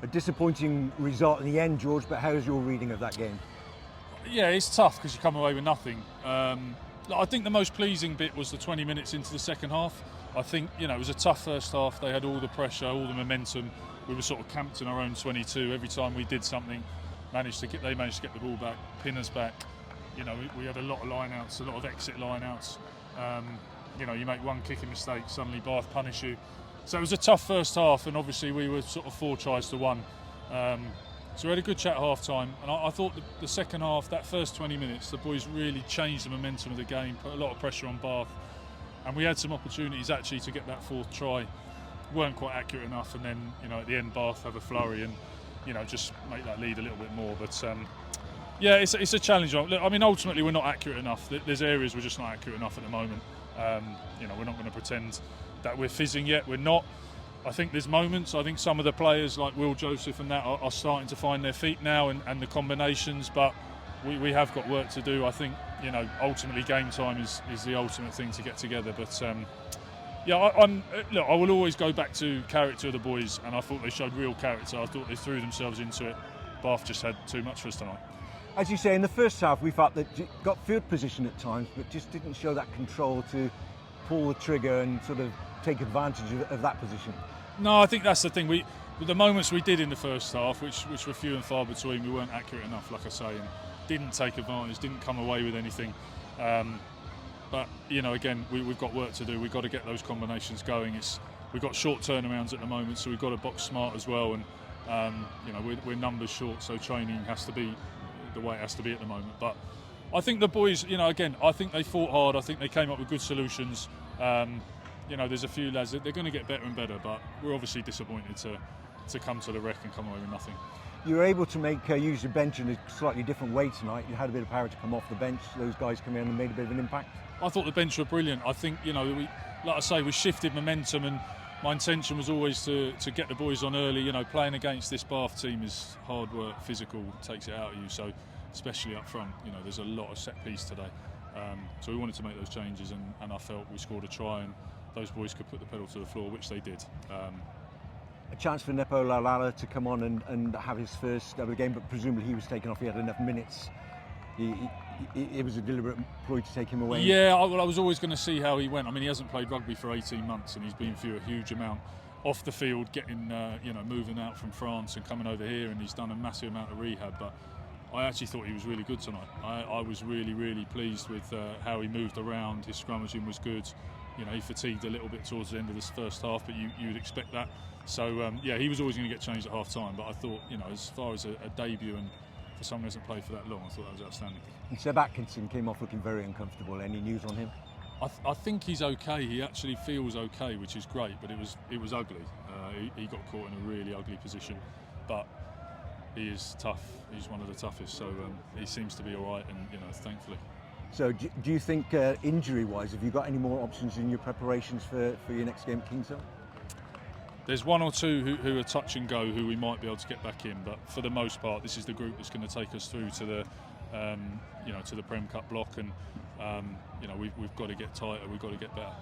A disappointing result in the end, George, but how's your reading of that game? Yeah, it's tough because you come away with nothing. I think the most pleasing bit was the 20 minutes into the second half. I think, it was a tough first half. They had all the pressure, all the momentum. We were sort of camped in our own 22. Every time we did something, they managed to get the ball back, pin us back. We had a lot of line-outs, a lot of exit line-outs. You make one kicking mistake, suddenly Bath punish you. So it was a tough first half, and obviously we were sort of 4 tries to 1. So we had a good chat at half-time, and I thought the second half, that first 20 minutes, the boys really changed the momentum of the game, put a lot of pressure on Bath, and we had some opportunities actually to get that 4th try. Weren't quite accurate enough, and then at the end Bath have a flurry and just make that lead a little bit more. But yeah, it's a challenge. Look, I mean, ultimately we're not accurate enough. There's areas we're just not accurate enough at the moment. We're not going to pretend that we're fizzing yet. We're not. I think there's moments. I think some of the players like Will Joseph and that are starting to find their feet now and the combinations, but we have got work to do. I think ultimately game time is the ultimate thing to get together. But I will always go back to character of the boys, and I thought they showed real character. I thought they threw themselves into it. Bath just had too much for us tonight. As you say, in the first half we felt that you got field position at times, but just didn't show that control to pull the trigger and sort of take advantage of that position. No, I think that's the thing. The moments we did in the first half, which were few and far between, we weren't accurate enough, like I say, and didn't take advantage, didn't come away with anything. But again, we've got work to do. We've got to get those combinations going. We've got short turnarounds at the moment, so we've got to box smart as well. And we're numbers short, so training has to be the way it has to be at the moment. But I think the boys, again, I think they fought hard. I think they came up with good solutions. There's a few lads that they're going to get better and better, but we're obviously disappointed to come to the wreck and come away with nothing. You were able to use the bench in a slightly different way tonight. You had a bit of power to come off the bench. Those guys come in and made a bit of an impact. I thought the bench were brilliant. I think like I say, we shifted momentum, and my intention was always to get the boys on early. Playing against this Bath team is hard work, physical, takes it out of you. So especially up front, there's a lot of set piece today. So we wanted to make those changes, and I felt we scored a try, and those boys could put the pedal to the floor, which they did. A chance for Nepo Lalala to come on and have his first of the game, but presumably he was taken off. He had enough minutes. It was a deliberate ploy to take him away. Yeah, I was always going to see how he went. I mean, he hasn't played rugby for 18 months, and he's been through a huge amount off the field, getting moving out from France and coming over here, and he's done a massive amount of rehab. But I actually thought he was really good tonight. I was really, really pleased with how he moved around. His scrummaging was good. He fatigued a little bit towards the end of this first half, but you would expect that. So he was always going to get changed at half time. But I thought, as far as a debut and for someone who hasn't played for that long, I thought that was outstanding. And Seb Atkinson came off looking very uncomfortable. Any news on him? I think he's okay. He actually feels okay, which is great. But it was ugly. He got caught in a really ugly position, but he is tough. He's one of the toughest. So he seems to be all right, and thankfully. So do you think, injury-wise, have you got any more options in your preparations for your next game at Kingshill? There's one or two who are touch and go who we might be able to get back in, but for the most part, this is the group that's going to take us through to the, to the Prem Cup block, and we've got to get tighter, we've got to get better.